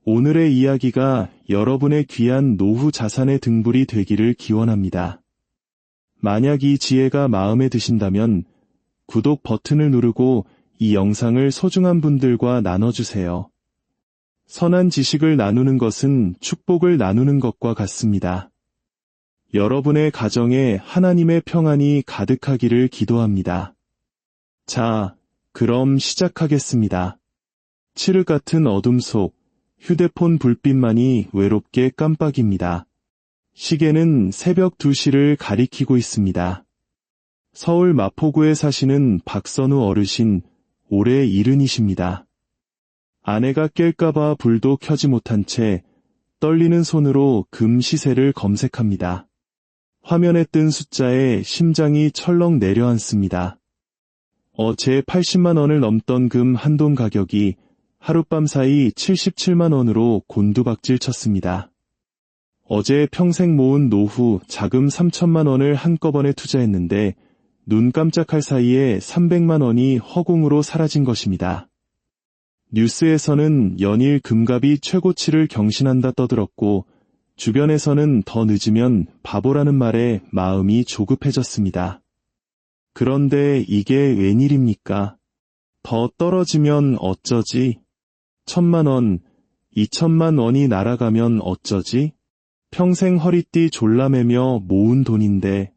오늘의 이야기가 여러분의 귀한 노후 자산의 등불이 되기를 기원합니다. 만약 이 지혜가 마음에 드신다면 구독 버튼을 누르고 이 영상을 소중한 분들과 나눠주세요. 선한 지식을 나누는 것은 축복을 나누는 것과 같습니다. 여러분의 가정에 하나님의 평안이 가득하기를 기도합니다. 자, 그럼 시작하겠습니다. 칠흑 같은 어둠 속 휴대폰 불빛만이 외롭게 깜빡입니다. 시계는 새벽 2시를 가리키고 있습니다. 서울 마포구에 사시는 박선우 어르신, 올해 70이십니다. 아내가 깰까봐 불도 켜지 못한 채 떨리는 손으로 금 시세를 검색합니다. 화면에 뜬 숫자에 심장이 철렁 내려앉습니다. 어제 80만 원을 넘던 금 한 돈 가격이 하룻밤 사이 77만 원으로 곤두박질 쳤습니다. 어제 평생 모은 노후 자금 3천만 원을 한꺼번에 투자했는데 눈 깜짝할 사이에 300만 원이 허공으로 사라진 것입니다. 뉴스에서는 연일 금값이 최고치를 경신한다 떠들었고 주변에서는 더 늦으면 바보라는 말에 마음이 조급해졌습니다. 그런데 이게 웬일입니까? 더 떨어지면 어쩌지? 1,000만 원, 2천만 원이 날아가면 어쩌지? 평생 허리띠 졸라매며 모은 돈인데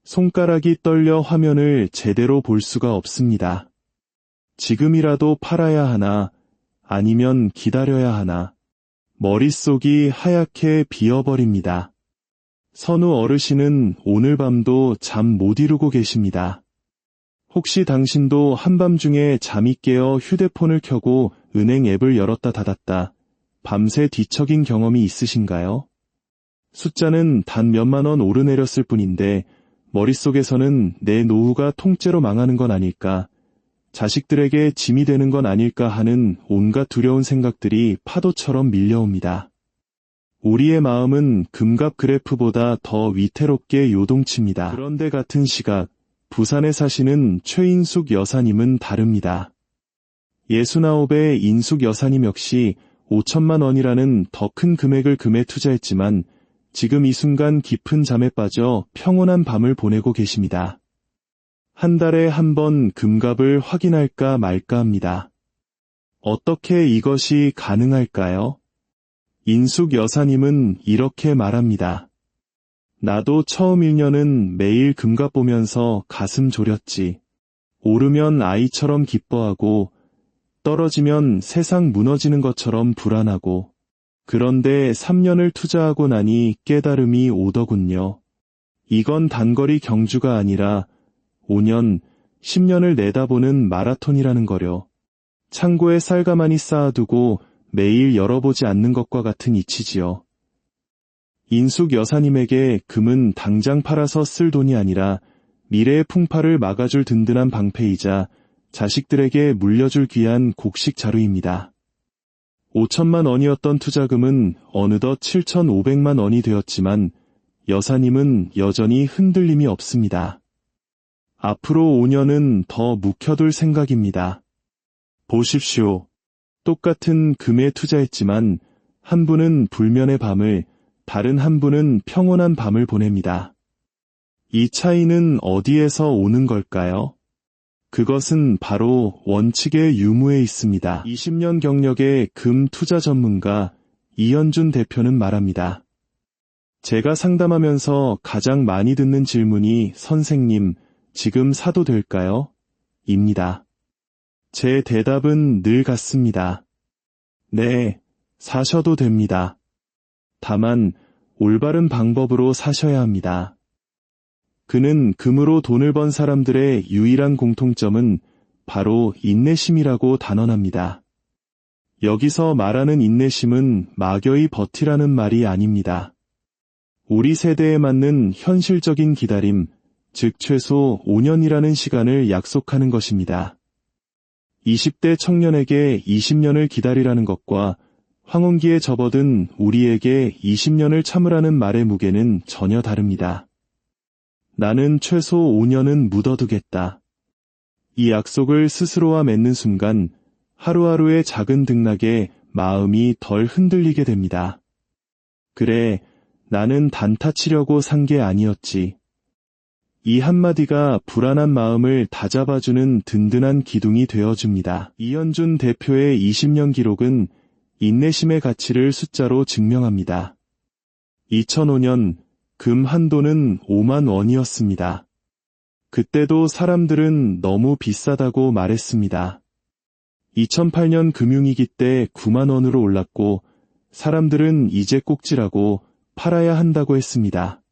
손가락이 떨려 화면을 제대로 볼 수가 없습니다. 지금이라도 팔아야 하나, 아니면 기다려야 하나. 머릿속이 하얗게 비어버립니다. 선우 어르신은 오늘 밤도 잠 못 이루고 계십니다. 혹시 당신도 한밤중에 잠이 깨어 휴대폰을 켜고 은행 앱을 열었다 닫았다, 밤새 뒤척인 경험이 있으신가요? 숫자는 단 몇만 원 오르내렸을 뿐인데 머릿속에서는 내 노후가 통째로 망하는 건 아닐까, 자식들에게 짐이 되는 건 아닐까 하는 온갖 두려운 생각들이 파도처럼 밀려옵니다. 우리의 마음은 금값 그래프보다 더 위태롭게 요동칩니다. 그런데 같은 시각, 부산에 사시는 최인숙 여사님은 다릅니다. 69의 인숙 여사님 역시 5천만 원이라는 더 큰 금액을 금에 투자했지만 지금 이 순간 깊은 잠에 빠져 평온한 밤을 보내고 계십니다. 한 달에 한 번 금값을 확인할까 말까 합니다. 어떻게 이것이 가능할까요? 인숙 여사님은 이렇게 말합니다. 나도 처음 1년은 매일 금값 보면서 가슴 졸였지. 오르면 아이처럼 기뻐하고 떨어지면 세상 무너지는 것처럼 불안하고, 그런데 3년을 투자하고 나니 깨달음이 오더군요. 이건 단거리 경주가 아니라 5년, 10년을 내다보는 마라톤이라는 거려. 창고에 쌀 가마니 쌓아두고 매일 열어보지 않는 것과 같은 이치지요. 인숙 여사님에게 금은 당장 팔아서 쓸 돈이 아니라 미래의 풍파를 막아줄 든든한 방패이자 자식들에게 물려줄 귀한 곡식 자루입니다. 5천만 원이었던 투자금은 어느덧 7,500만 원이 되었지만 여사님은 여전히 흔들림이 없습니다. 앞으로 5년은 더 묵혀둘 생각입니다. 보십시오. 똑같은 금에 투자했지만 한 분은 불면의 밤을, 다른 한 분은 평온한 밤을 보냅니다. 이 차이는 어디에서 오는 걸까요? 그것은 바로 원칙의 유무에 있습니다. 20년 경력의 금 투자 전문가 이현준 대표는 말합니다. 제가 상담하면서 가장 많이 듣는 질문이 선생님, 지금 사도 될까요? 입니다. 제 대답은 늘 같습니다. 네, 사셔도 됩니다. 다만 올바른 방법으로 사셔야 합니다. 그는 금으로 돈을 번 사람들의 유일한 공통점은 바로 인내심이라고 단언합니다. 여기서 말하는 인내심은 막연히 버티라는 말이 아닙니다. 우리 세대에 맞는 현실적인 기다림, 즉 최소 5년이라는 시간을 약속하는 것입니다. 20대 청년에게 20년을 기다리라는 것과 황혼기에 접어든 우리에게 20년을 참으라는 말의 무게는 전혀 다릅니다. 나는 최소 5년은 묻어두겠다. 이 약속을 스스로와 맺는 순간 하루하루의 작은 등락에 마음이 덜 흔들리게 됩니다. 그래, 나는 단타 치려고 산 게 아니었지. 이 한마디가 불안한 마음을 다잡아주는 든든한 기둥이 되어줍니다. 이현준 대표의 20년 기록은 인내심의 가치를 숫자로 증명합니다. 2005년 금 한도는 5만 원이었습니다. 그때도 사람들은 너무 비싸다고 말했습니다. 2008년 금융위기 때 9만 원으로 올랐고 사람들은 이제 꼭지라고 팔아야 한다고 했습니다.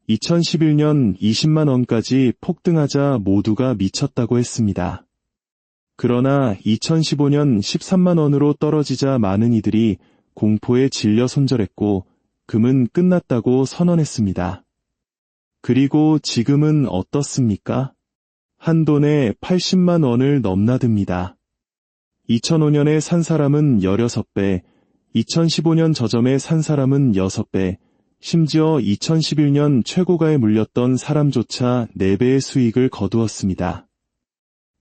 2011년 20만 원까지 폭등하자 모두가 미쳤다고 했습니다. 그러나 2015년 13만 원으로 떨어지자 많은 이들이 공포에 질려 손절했고 금은 끝났다고 선언했습니다. 그리고 지금은 어떻습니까? 한돈에 80만 원을 넘나듭니다. 2005년에 산 사람은 16배, 2015년 저점에 산 사람은 6배, 심지어 2011년 최고가에 물렸던 사람조차 4배의 수익을 거두었습니다.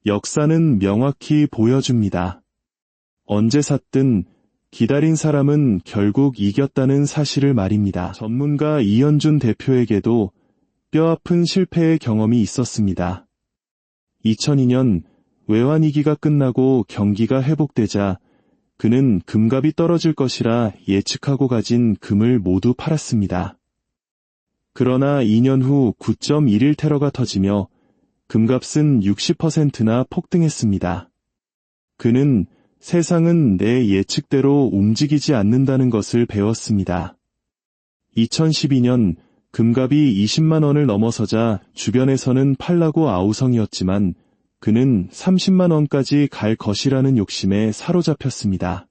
역사는 명확히 보여줍니다. 언제 샀든 기다린 사람은 결국 이겼다는 사실을 말입니다. 전문가 이현준 대표에게도 뼈아픈 실패의 경험이 있었습니다. 2002년 외환위기가 끝나고 경기가 회복되자 그는 금값이 떨어질 것이라 예측하고 가진 금을 모두 팔았습니다. 그러나 2년 후 9.11 테러가 터지며 금값은 60%나 폭등했습니다. 그는 세상은 내 예측대로 움직이지 않는다는 것을 배웠습니다. 2012년 금값이 20만 원을 넘어서자 주변에서는 팔라고 아우성이었지만 그는 30만 원까지 갈 것이라는 욕심에 사로잡혔습니다.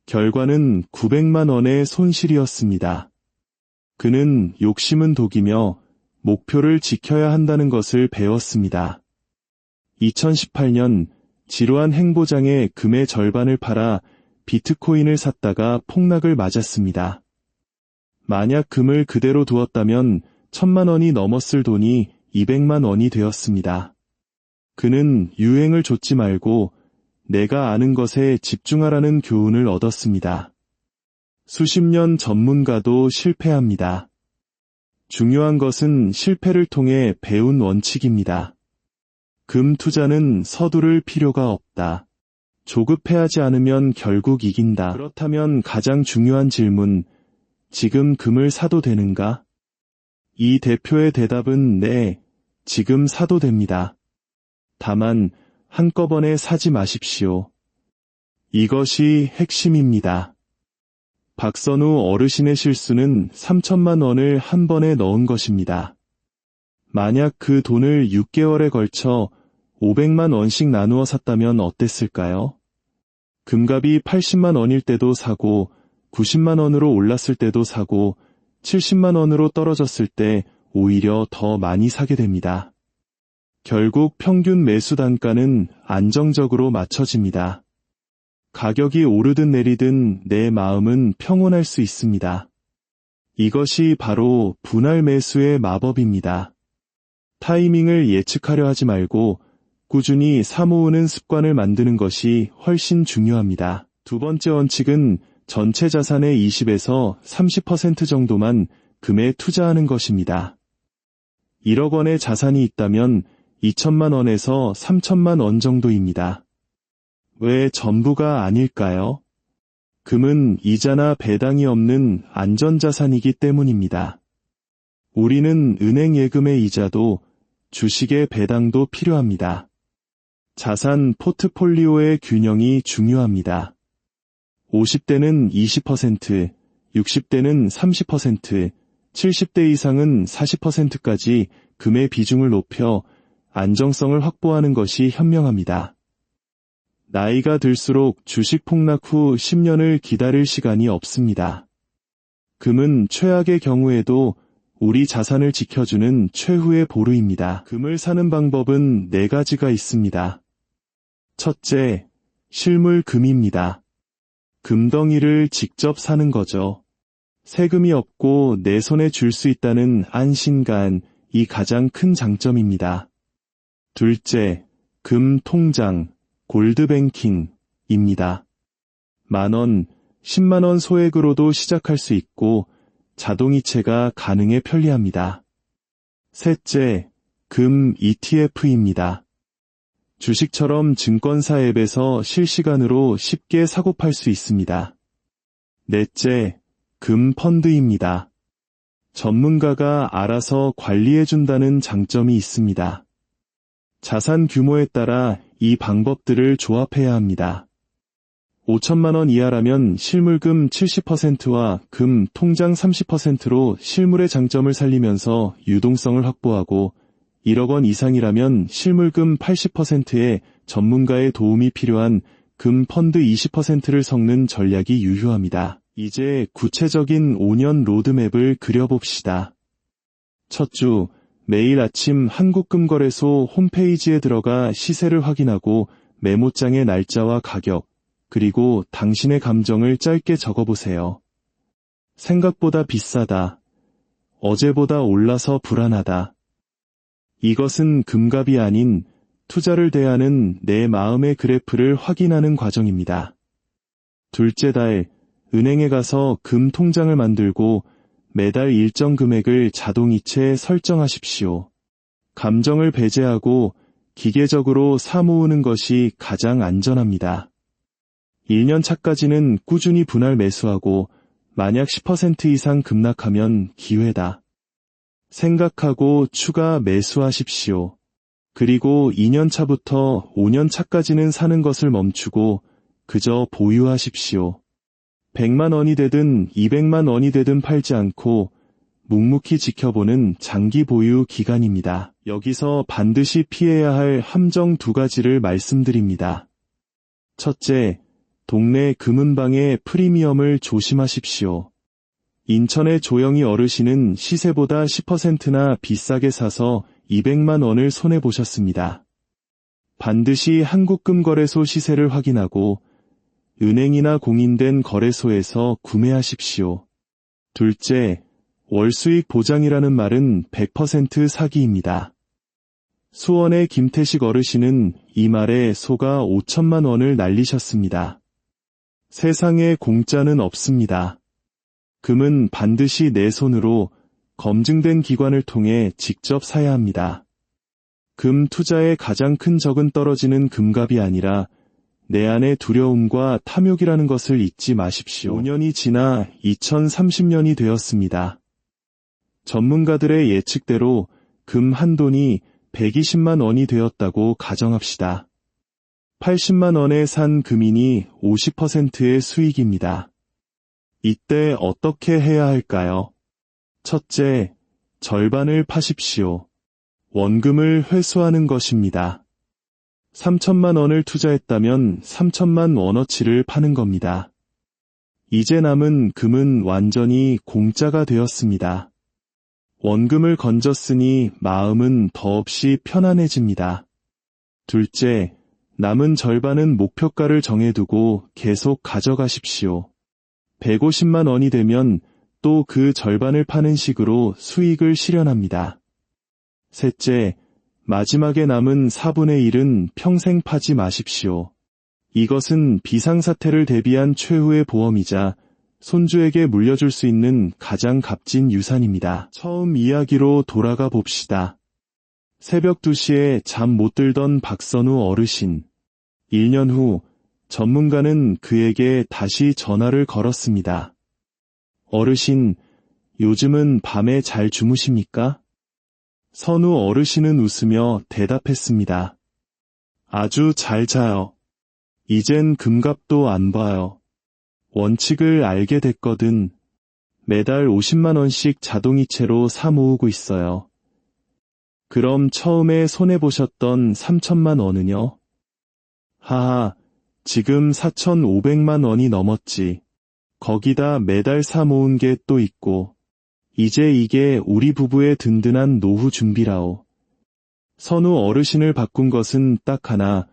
결과는 900만 원의 손실이었습니다. 그는 욕심은 독이며 목표를 지켜야 한다는 것을 배웠습니다. 2018년 지루한 행보장에 금의 절반을 팔아 비트코인을 샀다가 폭락을 맞았습니다. 만약 금을 그대로 두었다면 1000만 원이 넘었을 돈이 200만 원이 되었습니다. 그는 유행을 좇지 말고 내가 아는 것에 집중하라는 교훈을 얻었습니다. 수십 년 전문가도 실패합니다. 중요한 것은 실패를 통해 배운 원칙입니다. 금 투자는 서두를 필요가 없다. 조급해하지 않으면 결국 이긴다. 그렇다면 가장 중요한 질문, 지금 금을 사도 되는가? 이 대표의 대답은 네, 지금 사도 됩니다. 다만 한꺼번에 사지 마십시오. 이것이 핵심입니다. 박선우 어르신의 실수는 3천만 원을 한 번에 넣은 것입니다. 만약 그 돈을 6개월에 걸쳐 500만 원씩 나누어 샀다면 어땠을까요? 금값이 80만 원일 때도 사고 90만 원으로 올랐을 때도 사고 70만 원으로 떨어졌을 때 오히려 더 많이 사게 됩니다. 결국 평균 매수 단가는 안정적으로 맞춰집니다. 가격이 오르든 내리든 내 마음은 평온할 수 있습니다. 이것이 바로 분할 매수의 마법입니다. 타이밍을 예측하려 하지 말고 꾸준히 사모으는 습관을 만드는 것이 훨씬 중요합니다. 두 번째 원칙은 전체 자산의 20에서 30% 정도만 금에 투자하는 것입니다. 1억 원의 자산이 있다면 2천만 원에서 3천만 원 정도입니다. 왜 전부가 아닐까요? 금은 이자나 배당이 없는 안전자산이기 때문입니다. 우리는 은행 예금의 이자도 주식의 배당도 필요합니다. 자산 포트폴리오의 균형이 중요합니다. 50대는 20%, 60대는 30%, 70대 이상은 40%까지 금의 비중을 높여 안정성을 확보하는 것이 현명합니다. 나이가 들수록 주식 폭락 후 10년을 기다릴 시간이 없습니다. 금은 최악의 경우에도 우리 자산을 지켜주는 최후의 보루입니다. 금을 사는 방법은 4가지가 있습니다. 첫째, 실물 금입니다. 금덩이를 직접 사는 거죠. 세금이 없고 내 손에 줄 수 있다는 안심감이 가장 큰 장점입니다. 둘째, 금 통장, 골드뱅킹입니다. 10,000원, 100,000원 소액으로도 시작할 수 있고 자동이체가 가능해 편리합니다. 셋째, 금 ETF입니다. 주식처럼 증권사 앱에서 실시간으로 쉽게 사고팔 수 있습니다. 넷째, 금 펀드입니다. 전문가가 알아서 관리해준다는 장점이 있습니다. 자산 규모에 따라 이 방법들을 조합해야 합니다. 5천만 원 이하라면 실물금 70%와 금 통장 30%로 실물의 장점을 살리면서 유동성을 확보하고 1억 원 이상이라면 실물금 80%에 전문가의 도움이 필요한 금 펀드 20%를 섞는 전략이 유효합니다. 이제 구체적인 5년 로드맵을 그려봅시다. 첫 주, 매일 아침 한국금거래소 홈페이지에 들어가 시세를 확인하고 메모장에 날짜와 가격, 그리고 당신의 감정을 짧게 적어보세요. 생각보다 비싸다. 어제보다 올라서 불안하다. 이것은 금값이 아닌 투자를 대하는 내 마음의 그래프를 확인하는 과정입니다. 둘째 달, 은행에 가서 금 통장을 만들고 매달 일정 금액을 자동이체에 설정하십시오. 감정을 배제하고 기계적으로 사모으는 것이 가장 안전합니다. 1년 차까지는 꾸준히 분할 매수하고 만약 10% 이상 급락하면 기회다. 생각하고 추가 매수하십시오. 그리고 2년 차부터 5년 차까지는 사는 것을 멈추고 그저 보유하십시오. 100만 원이 되든 200만 원이 되든 팔지 않고 묵묵히 지켜보는 장기 보유 기간입니다. 여기서 반드시 피해야 할 함정 2가지를 말씀드립니다. 첫째, 동네 금은방의 프리미엄을 조심하십시오. 인천의 조영희 어르신은 시세보다 10%나 비싸게 사서 200만 원을 손해보셨습니다. 반드시 한국금거래소 시세를 확인하고 은행이나 공인된 거래소에서 구매하십시오. 둘째, 월수익 보장이라는 말은 100% 사기입니다. 수원의 김태식 어르신은 이 말에 속아 5천만 원을 날리셨습니다. 세상에 공짜는 없습니다. 금은 반드시 내 손으로 검증된 기관을 통해 직접 사야 합니다. 금 투자의 가장 큰 적은 떨어지는 금값이 아니라 내 안의 두려움과 탐욕이라는 것을 잊지 마십시오. 5년이 지나 2030년이 되었습니다. 전문가들의 예측대로 금 한 돈이 120만 원이 되었다고 가정합시다. 80만 원에 산 금인이 50%의 수익입니다. 이때 어떻게 해야 할까요? 첫째, 절반을 파십시오. 원금을 회수하는 것입니다. 3천만 원을 투자했다면 3천만 원어치를 파는 겁니다. 이제 남은 금은 완전히 공짜가 되었습니다. 원금을 건졌으니 마음은 더없이 편안해집니다. 둘째, 남은 절반은 목표가를 정해두고 계속 가져가십시오. 150만 원이 되면 또 그 절반을 파는 식으로 수익을 실현합니다. 셋째, 마지막에 남은 4분의 1은 평생 파지 마십시오. 이것은 비상사태를 대비한 최후의 보험이자 손주에게 물려줄 수 있는 가장 값진 유산입니다. 처음 이야기로 돌아가 봅시다. 새벽 2시에 잠 못 들던 박선우 어르신. 1년 후 전문가는 그에게 다시 전화를 걸었습니다. 어르신, 요즘은 밤에 잘 주무십니까? 선우 어르신은 웃으며 대답했습니다. 아주 잘 자요. 이젠 금값도 안 봐요. 원칙을 알게 됐거든. 매달 50만 원씩 자동이체로 사 모으고 있어요. 그럼 처음에 손해보셨던 3천만 원은요? 하하, 지금 4,500만 원이 넘었지. 거기다 매달 사 모은 게 또 있고. 이제 이게 우리 부부의 든든한 노후 준비라오. 선우 어르신을 바꾼 것은 딱 하나,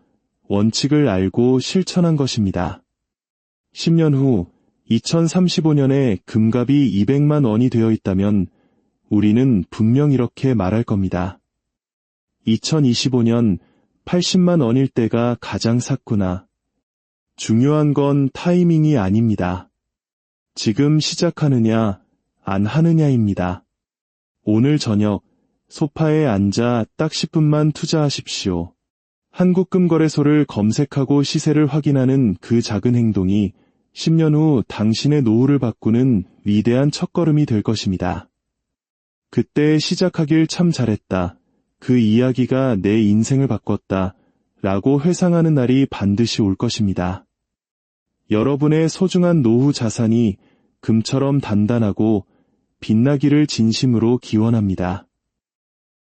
원칙을 알고 실천한 것입니다. 10년 후 2035년에 금값이 200만 원이 되어 있다면 우리는 분명 이렇게 말할 겁니다. 2025년 80만 원일 때가 가장 샀구나. 중요한 건 타이밍이 아닙니다. 지금 시작하느냐, 안 하느냐입니다. 오늘 저녁 소파에 앉아 딱 10분만 투자하십시오. 한국금거래소를 검색하고 시세를 확인하는 그 작은 행동이 10년 후 당신의 노후를 바꾸는 위대한 첫걸음이 될 것입니다. 그때 시작하길 참 잘했다. 그 이야기가 내 인생을 바꿨다. 라고 회상하는 날이 반드시 올 것입니다. 여러분의 소중한 노후 자산이 금처럼 단단하고 빛나기를 진심으로 기원합니다.